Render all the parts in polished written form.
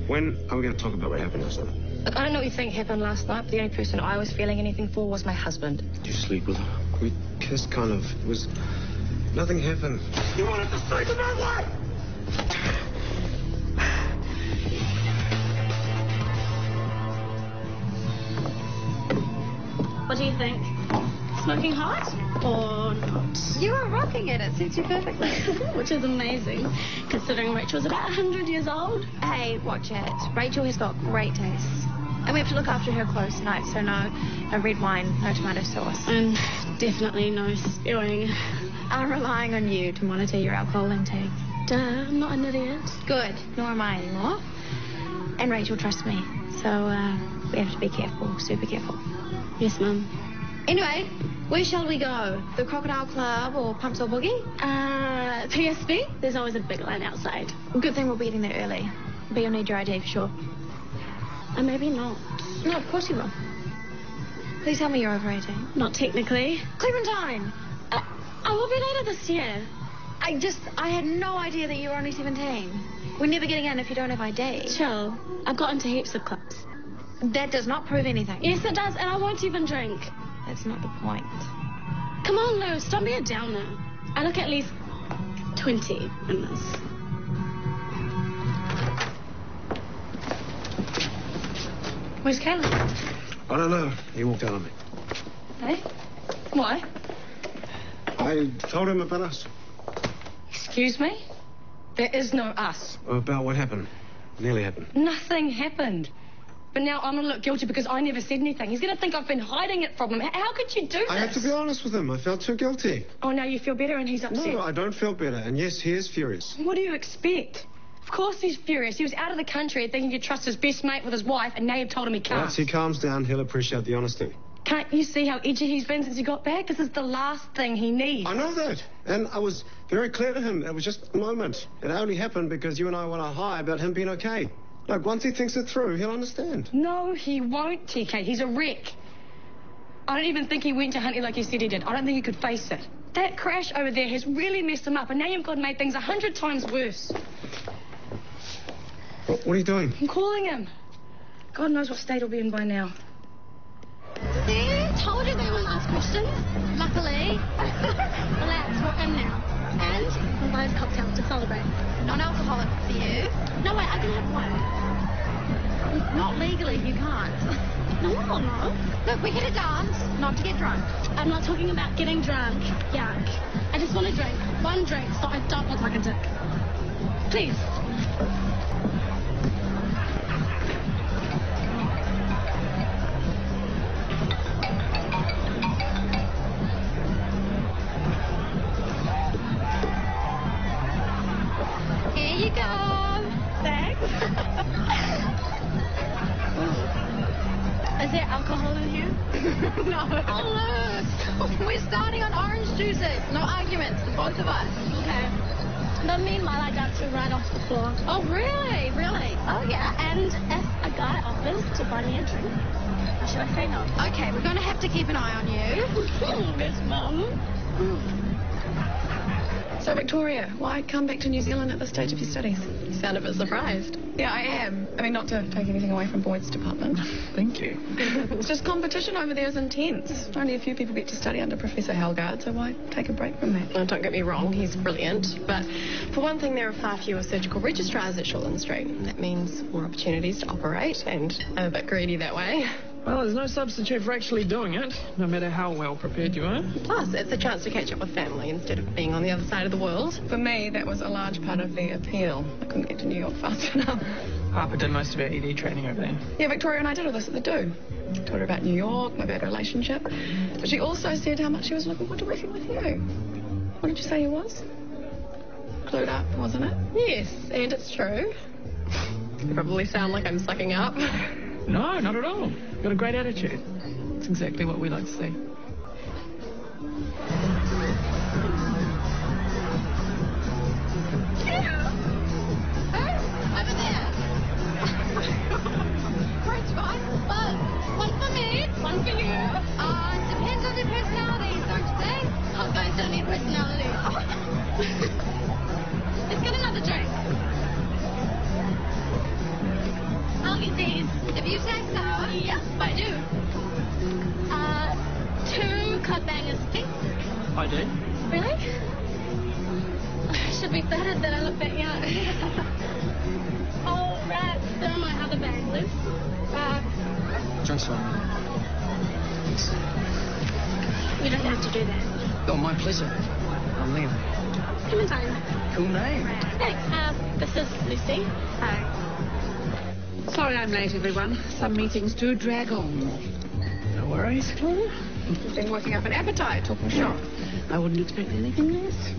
When are we going to talk about what happened last night? Look, I don't know what you think happened last night, but the only person I was feeling anything for was my husband. Did you sleep with her? We kissed, kind of. It was... Nothing happened. You wanted to sleep with my wife! What do you think? Smoking hot or not? You are rocking it. It suits you perfectly. Which is amazing, considering Rachel's about 100 years old. Hey, watch it. Rachel has got great taste. And we have to look after her clothes tonight, so no red wine, no tomato sauce. And definitely no spewing. I'm relying on you to monitor your alcohol intake. Duh, I'm not an idiot. Good. Nor am I anymore. And Rachel trusts me. So, we have to be careful, super careful. Yes, Mum. Anyway, where shall we go? The Crocodile Club or Pumps or Boogie? PSB? There's always a big line outside. Good thing we'll be getting there early. But you'll need your ID for sure. And maybe not. No, of course you will. Please tell me you're over 18. Not technically. Clementine! I will be later this year. I had no idea that you were only 17. We're never getting in if you don't have ID. Chill. I've got into heaps of clubs. That does not prove anything. Yes, it does, and I won't even drink. That's not the point. Come on, Lou, stop being a downer. I look at least 20 in this. Where's Caleb? I don't know. He walked out on me. Hey? Why? I told him about us. Excuse me? There is no us. About what happened. Nearly happened. Nothing happened. But now I'm going to look guilty because I never said anything. He's going to think I've been hiding it from him. How could you do this? I had to be honest with him. I felt too guilty. Oh, now you feel better and he's upset. No, I don't feel better. And yes, he is furious. What do you expect? Of course he's furious. He was out of the country thinking he could trust his best mate with his wife, and now you've told him he can't. Once he calms down, he'll appreciate the honesty. Can't you see how edgy he's been since he got back? This is the last thing he needs. I know that. And I was very clear to him. It was just a moment. It only happened because you and I went on high about him being okay. Look, once he thinks it through, he'll understand. No, he won't, TK. He's a wreck. I don't even think he went to Huntley like you said he did. I don't think he could face it. That crash over there has really messed him up, and now you've got made things 100 times worse. What are you doing? I'm calling him. God knows what state he'll be in by now. See? Told you they were last questions. Luckily. Relax, we're in now. And we'll buy us cocktails to celebrate. Non-alcoholic for you? No, wait, I can have one. Not legally, you can't. No. Look, we're here to dance, not to get drunk. I'm not talking about getting drunk. Yuck. I just want to drink. One drink so I don't look like a dick. Please. Here you go. Thanks. Is there alcohol in here? No. Oh, look. We're starting on orange juices. No arguments, the both of us. Okay. But meanwhile, I got you right off the floor. Oh, really? Really? Oh, yeah. And if a guy offers to buy me a drink, should I say no? Okay, we're going to have to keep an eye on you. Yes, Mum. So, Victoria, why come back to New Zealand at this stage of your studies? You sound a bit surprised. Yeah, I am. I mean, not to take anything away from Boyd's department. Thank you. It's just competition over there is intense. Only a few people get to study under Professor Helgard, so why take a break from that? Well, don't get me wrong, he's brilliant. But for one thing, there are far fewer surgical registrars at Shortland Street. That means more opportunities to operate, and I'm a bit greedy that way. Well, there's no substitute for actually doing it, no matter how well prepared you are. Plus, it's a chance to catch up with family instead of being on the other side of the world. For me, that was a large part of the appeal. I couldn't get to New York fast enough. Harper did most of our ED training over there. Yeah, Victoria and I did all this at the Do. Told her about New York, my bad relationship. But she also said how much she was looking forward to working with you. What did you say you was? Clued up, wasn't it? Yes, and it's true. You probably sound like I'm sucking up. No, not at all. You've got a great attitude. It's exactly what we like to see. Over there. Great spot. One for me. One for you. Depends on their personalities, don't you think? Hot guys don't need personality. Let's get another drink. flattered that I look that young. Oh, right. There are my other bags, Liz. Drinks for me. You don't have to do that. Oh, my pleasure. I'm Liam. Clementine. Cool name. Thanks. This is Lucy. Hi. Sorry I'm late, everyone. Some meetings do drag on. No worries. You've been working up an appetite, talking shop. I wouldn't expect anything less.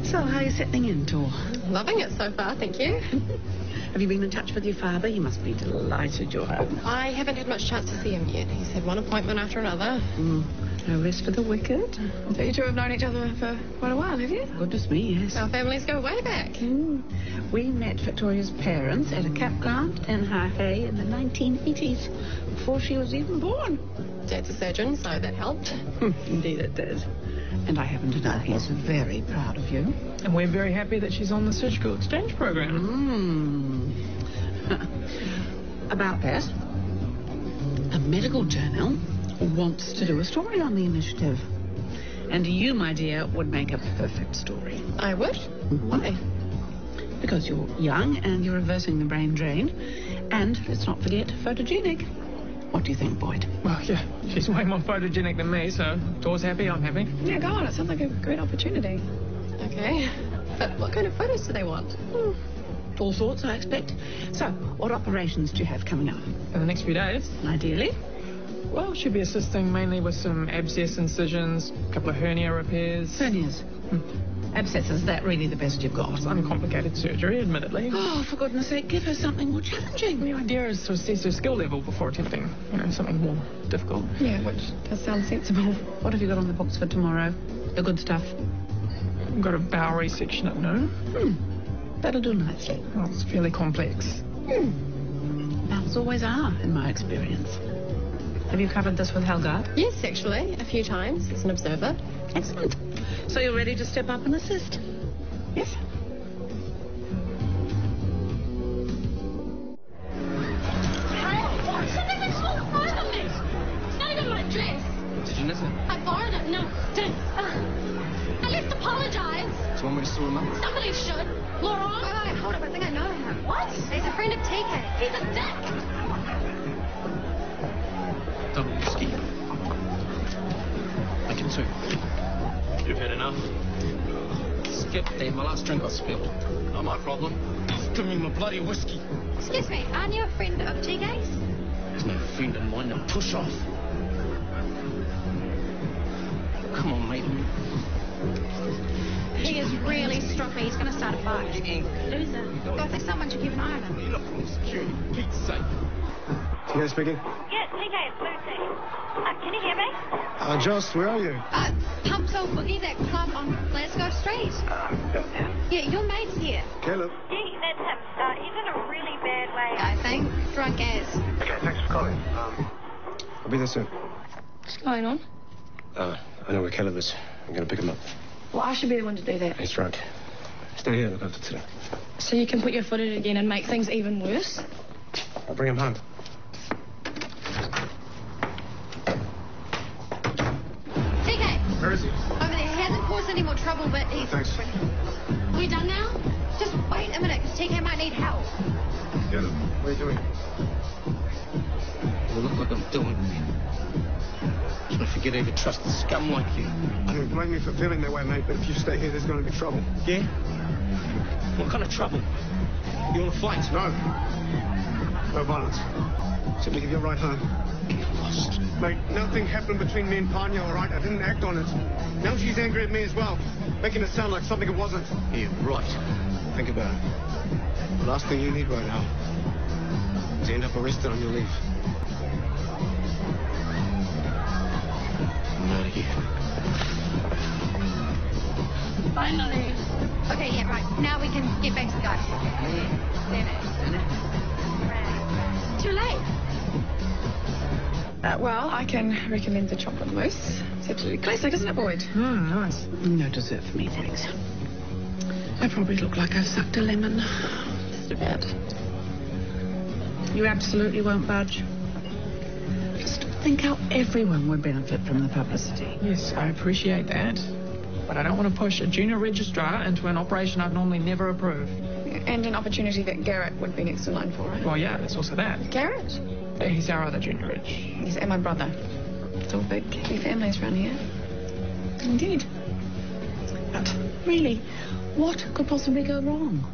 So, how are you settling in, Tor? Loving it so far, thank you. Have you been in touch with your father? He must be delighted you're home. I haven't had much chance to see him yet. He's had one appointment after another. No rest for the wicked. So you two have known each other for quite a while, have you? Goodness me, yes. Our families go way back. We met Victoria's parents at a campground in Hawaii in the 1980s, before she was even born. Dad's a surgeon, so that helped. Indeed it did. And I happen to know he's very proud of you. And we're very happy that she's on the surgical exchange program. About that, a medical journal wants to do a story on the initiative. And you, my dear, would make a perfect story. I would? Why? Because you're young and you're reversing the brain drain. And, let's not forget, photogenic. What do you think, Boyd? Well, yeah, she's way more photogenic than me, so Tor's happy, I'm happy. Yeah, go on. It sounds like a great opportunity. Okay. But what kind of photos do they want? All sorts, I expect. So, what operations do you have coming up? In the next few days? Ideally? Well, she'll be assisting mainly with some abscess incisions, a couple of hernia repairs. Hernias. Abscesses, is that really the best you've got? It's uncomplicated surgery, admittedly. Oh, for goodness sake, give her something more challenging. The idea is to assess her skill level before attempting, something more difficult. Yeah, which does sound sensible. What have you got on the books for tomorrow? The good stuff? We've got a bowel resection at noon. That'll do nicely. Well, it's fairly complex. Bowels always are, in my experience. Have you covered this with Helga? Yes, actually, a few times as an observer. Excellent. So you're ready to step up and assist? Yes? Something's all over me. It's not even my dress. Did you miss it? I borrowed it. No, didn't. At least apologize. Do you want me to still remember? Somebody should. Laurent? Wait, hold up. I think I know him. What? He's a friend of TK. He's a dick. Double whiskey. Make it two. You've had enough. Skip, Dave. My last drink got spilled. Not my problem. Give me my bloody whiskey. Excuse me, aren't you a friend of TK's? There's no friend of mine. Now push off. Come on, mate. He is really stroppy. He's going to start a fight. Loser. I think someone should keep an eye on him. You look from security. Pete's sake. TK speaking. Yeah, TK, it's Lucy. Can you hear me? Joss, where are you? Pumps Old Boogie, that club on Glasgow Street. Yeah, your mate's here. Caleb. Yeah, that's him. He's in a really bad way. I think. Drunk as. Okay, thanks for calling. I'll be there soon. What's going on? I know where Caleb is. I'm going to pick him up. Well, I should be the one to do that. He's drunk. Stay here and look after today. So you can put your foot in it again and make things even worse? I'll bring him home. TK. Where is he? Over there. He hasn't caused any more trouble, but he's... Thanks. We done now? Just wait a minute, because TK might need help. Caleb, what are you doing? You look like I'm doing. I forget I even trust a scum like you. I don't blame you for feeling that way, mate, but if you stay here, there's going to be trouble. Yeah? What kind of trouble? You want to fight? No. No violence. Simply give your right home. Get lost. Mate, nothing happened between me and Panya, all right? I didn't act on it. Now she's angry at me as well, making it sound like something it wasn't. Yeah, right. Think about it. The last thing you need right now is to end up arrested on your leave. I'm out of here. Finally. Okay, yeah, right. Now we can get back to the guy. Too late. Well, I can recommend the chocolate mousse. It's absolutely classic, isn't it, Boyd? Nice. No dessert for me, thanks. I probably look like I've sucked a lemon. Just about. You absolutely won't budge. Just think how everyone would benefit from the publicity. Yes, I appreciate that. but I don't want to push a junior registrar into an operation I'd normally never approve. And an opportunity that Garrett would be next in line for, right? Well, yeah, there's also that. Garrett? He's our other junior reg. He's and my brother. It's all big happy families around here. Indeed. But really, what could possibly go wrong?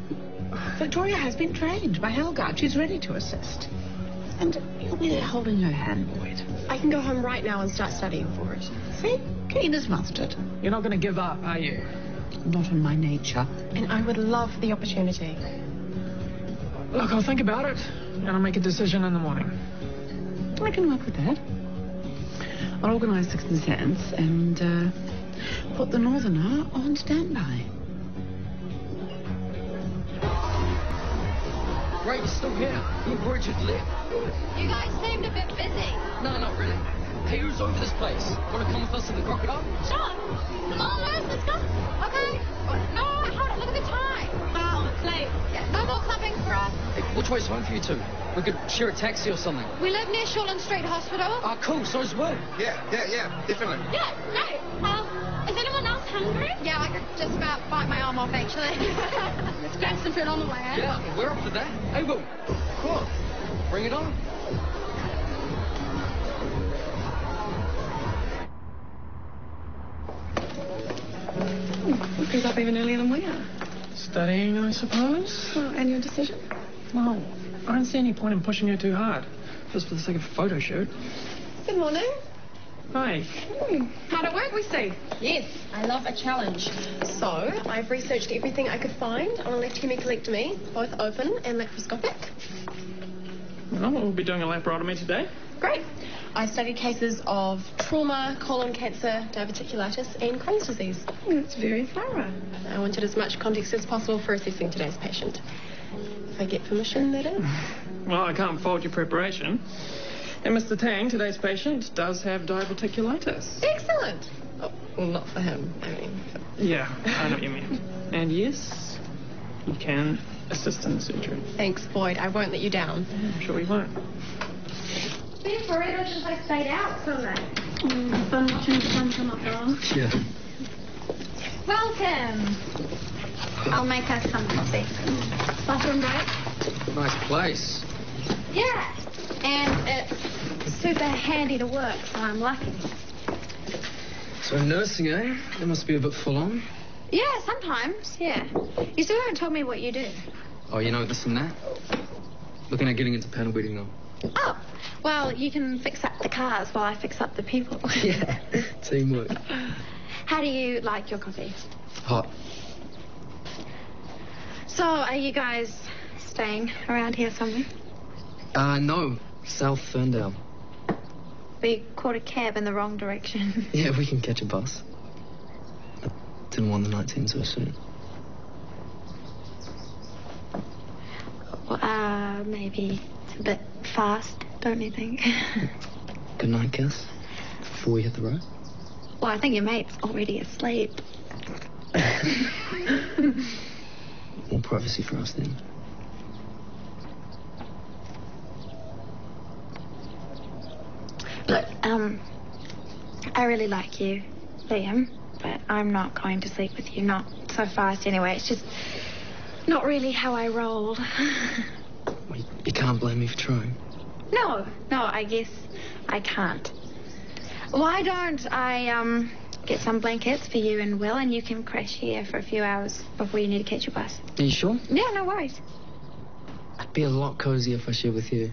Victoria has been trained by Helgard. She's ready to assist. And you'll be there holding her hand, Boyd. I can go home right now and start studying for it. See? Keen as mustard. You're not going to give up, are you? Not in my nature. And I would love the opportunity. Look, I'll think about it, and I'll make a decision in the morning. I can work with that. I'll organise Sixth and Sands and put the Northerner on standby. Great, you're still here. You worried you'd left. You guys seemed a bit busy. No, not really. Hey, who's over this place? Want to come with us to the crocodile? Sure. Come on, Liz, let's go. Okay. No, hold on, look at the time. Oh, it's late. Yeah, no more clubbing for us. Hey, which way's home for you two? We could share a taxi or something. We live near Shortland Street Hospital. Ah, cool. So's Will. Yeah, definitely. Yeah, great. Is anyone else hungry? Yeah, I could just about bite my arm off, actually. Let's grab some food on the way, eh? Yeah, we're up for that. Hey, Will. Come on. Bring it on. He's up even earlier than we are. Studying, I suppose? Well, and your decision? Well, I don't see any point in pushing her too hard. Just for the sake of a photo shoot. Good morning. Hi. Hard at work, we see. Yes, I love a challenge. So, I've researched everything I could find on a left hemicolectomy, both open and laparoscopic. Well, we'll be doing a laparotomy today. Great. I studied cases of trauma, colon cancer, diverticulitis, and Crohn's disease. That's very thorough. I wanted as much context as possible for assessing today's patient. If I get permission, that is. Well, I can't fault your preparation. And Mr. Tang, today's patient, does have diverticulitis. Excellent. Oh, well, not for him, I mean. Yeah, I know what you mean. And yes, you can assist in the surgery. Thanks, Boyd. I won't let you down. I'm sure we won't. Been forever since I stayed out so late. I've been watching the sun come up, though. Yeah. Welcome. I'll make us some coffee. Bathroom break? Nice place. Yeah. And it's super handy to work, so I'm lucky. So nursing, eh? That must be a bit full on. Yeah, sometimes, yeah. You still haven't told me what you do. Oh, you know this and that? Looking at getting into panel beating though. Oh, well, you can fix up the cars while I fix up the people. Yeah, teamwork. How do you like your coffee? Hot. So, are you guys staying around here somewhere? No. South Ferndale. We caught a cab in the wrong direction. Yeah, we can catch a bus. I didn't want the night team so soon. Well, maybe it's a bit fast, don't you think? Good night, Cass. Before we hit the road. Well, I think your mate's already asleep. More privacy for us then. Look, I really like you, Liam, but I'm not going to sleep with you, not so fast anyway. It's just not really how I roll. Well, you can't blame me for trying. No, I guess I can't. Why don't I, get some blankets for you and Will, and you can crash here for a few hours before you need to catch your bus? Are you sure? Yeah, no worries. I'd be a lot cozier if I shared with you.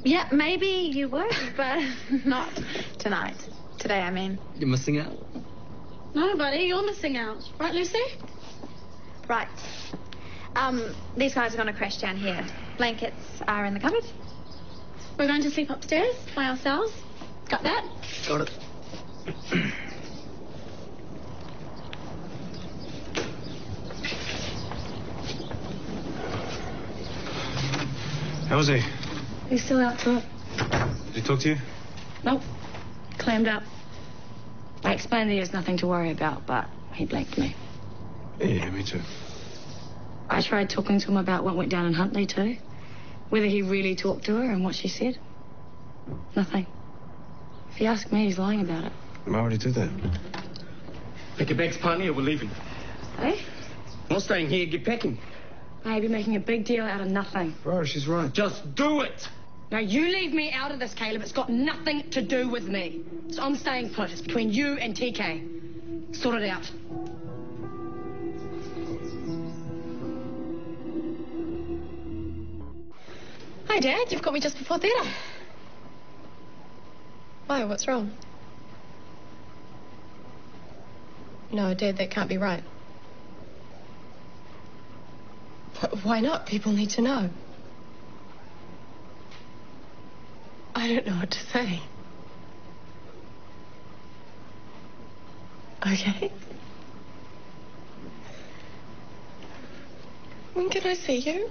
Yeah, maybe you would, but not tonight. Today, I mean. You're missing out? No, buddy, you're missing out. Right, Lucy? Right. These guys are going to crash down here. Blankets are in the cupboard. We're going to sleep upstairs by ourselves. Got that? Got it. How was he? He's still out to it. Did he talk to you? Nope. Clammed up. I explained that he has nothing to worry about, but he blanked me. Yeah, me too. I tried talking to him about what went down in Huntley too. Whether he really talked to her and what she said. Nothing. If you ask me, he's lying about it. Why would he do that? Pick your bags, partner, or we're leaving. Eh? Not staying here, get packing. Babe, you're making a big deal out of nothing. Bro, she's right. Just do it! Now, you leave me out of this, Caleb. It's got nothing to do with me. So I'm staying put. It's between you and TK. Sort it out. Hi, Dad. You've got me just before theatre. Why? What's wrong? No, Dad, that can't be right. But why not? People need to know. I don't know what to say. Okay. When can I see you?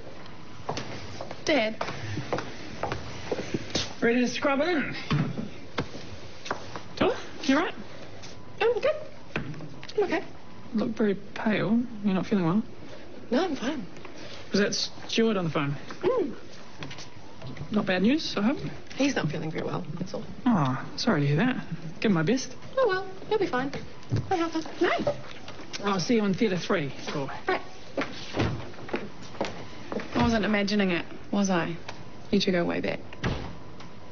Dad. Ready to scrub in? Oh, you right? I'm good. I'm okay. You look very pale. You're not feeling well. No, I'm fine. Was that Stuart on the phone? Not bad news, I hope? He's not feeling very well, that's all. Oh, sorry to hear that. Give him my best. Oh, well, he'll be fine. I'll help him. No. I'll see you in Theatre 3. Cool. Right. I wasn't imagining it, was I? You two go way back.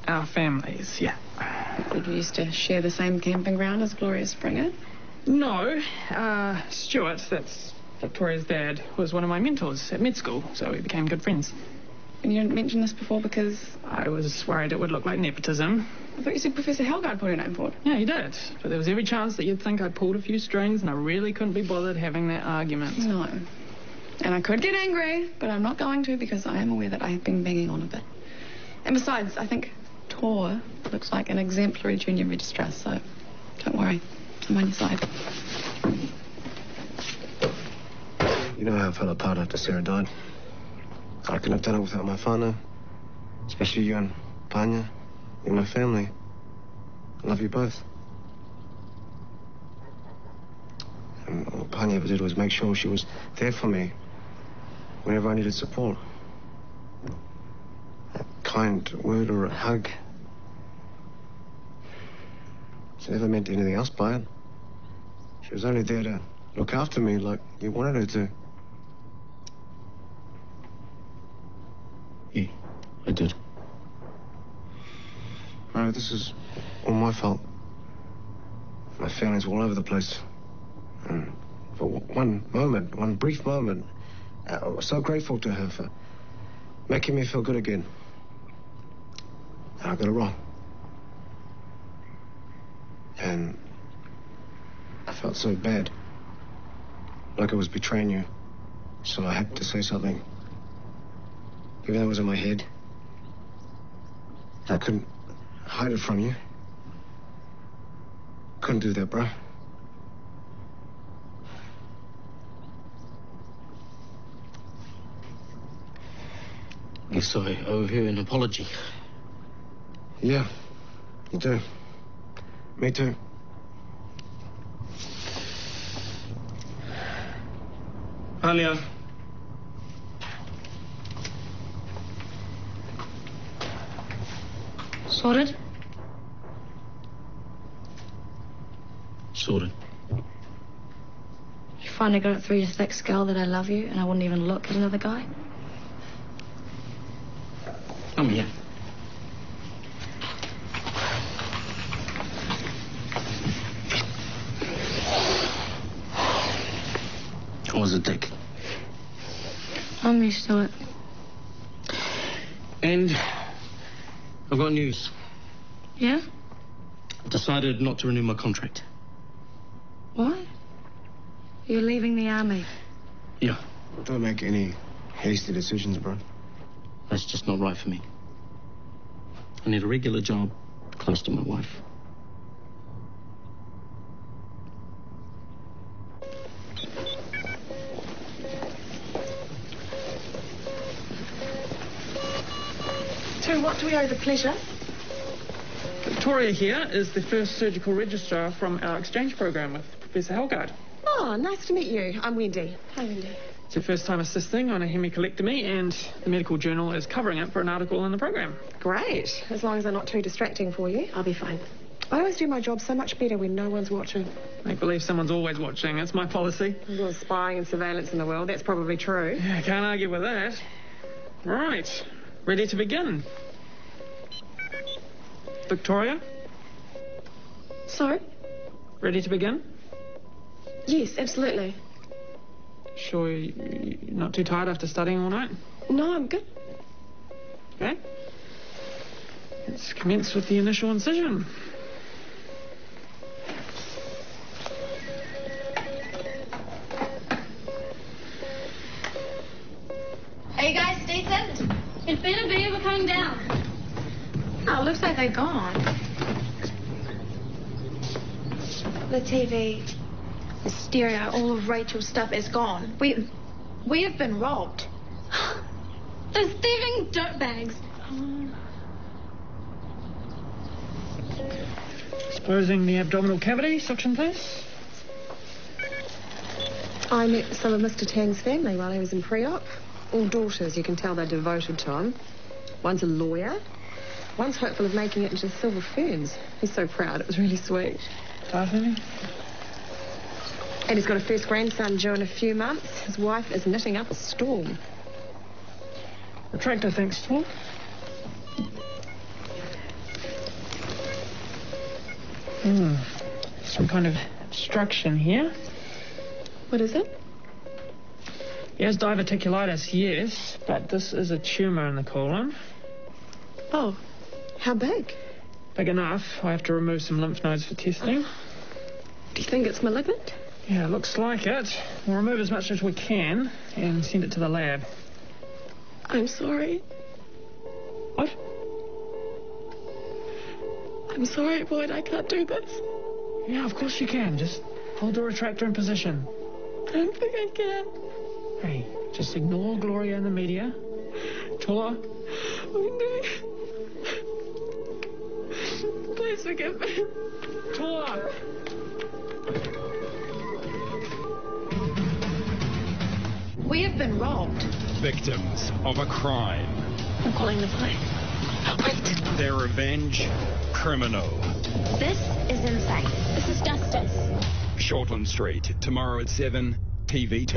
Our families, yeah. Did you used to share the same camping ground as Gloria Springer? No. Stuart, that's Victoria's dad, was one of my mentors at med school, so we became good friends. And you didn't mention this before because... I was worried it would look like nepotism. I thought you said Professor Helgard put your name forward. Yeah, he did. But there was every chance that you'd think I'd pulled a few strings and I really couldn't be bothered having that argument. No. And I could get angry, but I'm not going to because I am aware that I have been banging on a bit. And besides, I think Tor looks like an exemplary junior registrar, so don't worry. I'm on your side. You know how I fell apart after Sarah died? I couldn't have done it without my whānau, especially you and Panya. You're my family. I love you both. And all Panya ever did was make sure she was there for me whenever I needed support. A kind word or a hug. She never meant anything else by it. She was only there to look after me like you wanted her to. Yeah, I did. No, this is all my fault. My feelings were all over the place. And for one moment, one brief moment, I was so grateful to her for making me feel good again. And I got it wrong. And I felt so bad. Like I was betraying you. So I had to say something. Even though it was in my head. I couldn't hide it from you. Couldn't do that, bro. Guess I owe her an apology. Yeah, you do. Me too. Anya. Sorted? Sorted. You finally got it through your thick skull that I love you and I wouldn't even look at another guy? Come here. I was a dick. I'm used to it. And I've got news. Yeah? I've decided not to renew my contract. What? You're leaving the army? Yeah. Don't make any hasty decisions, bro. That's just not right for me. I need a regular job close to my wife. To what do we owe the pleasure? Victoria here is the first surgical registrar from our exchange program with Professor Helgard. Oh, nice to meet you. I'm Wendy. Hi, Wendy. It's her first time assisting on a hemicolectomy, and the medical journal is covering it for an article in the program. Great. As long as they're not too distracting for you, I'll be fine. I always do my job so much better when no one's watching. Make believe someone's always watching. It's my policy. There's all the spying and surveillance in the world. That's probably true. Yeah, can't argue with that. Right. Ready to begin? Victoria? Sorry? Ready to begin? Yes, absolutely. Sure you're not too tired after studying all night? No, I'm good. Okay. Let's commence with the initial incision. Are you guys decent? It better be, we're coming down. Oh, looks like they're gone. The TV, the stereo, all of Rachel's stuff is gone. We have been robbed. Those thieving dirtbags. Exposing the abdominal cavity, suction please. I met some of Mr. Tang's family while he was in pre-op. All daughters, you can tell they're devoted to him. One's a lawyer. One's hopeful of making it into the Silver Ferns. He's so proud. It was really sweet. Partheny? And he's got a first grandson due in a few months. His wife is knitting up a storm. Retractor, thanks, Tom. Some kind of obstruction here. What is it? He has diverticulitis, yes, but this is a tumour in the colon. Oh, how big? Big enough. I have to remove some lymph nodes for testing. Do you think it's malignant? Yeah, looks like it. We'll remove as much as we can and send it to the lab. I'm sorry. What? I'm sorry, Boyd. I can't do this. Yeah, of course you can. Just hold the retractor in position. I don't think I can. Hey, just ignore Gloria in the media. Tor. Oh, no. Please forgive me. Tor! We have been robbed. Victims of a crime. I'm calling the police. Wait. Their revenge, criminal. This is insane. This is justice. Shortland Street, tomorrow at 7, TV2.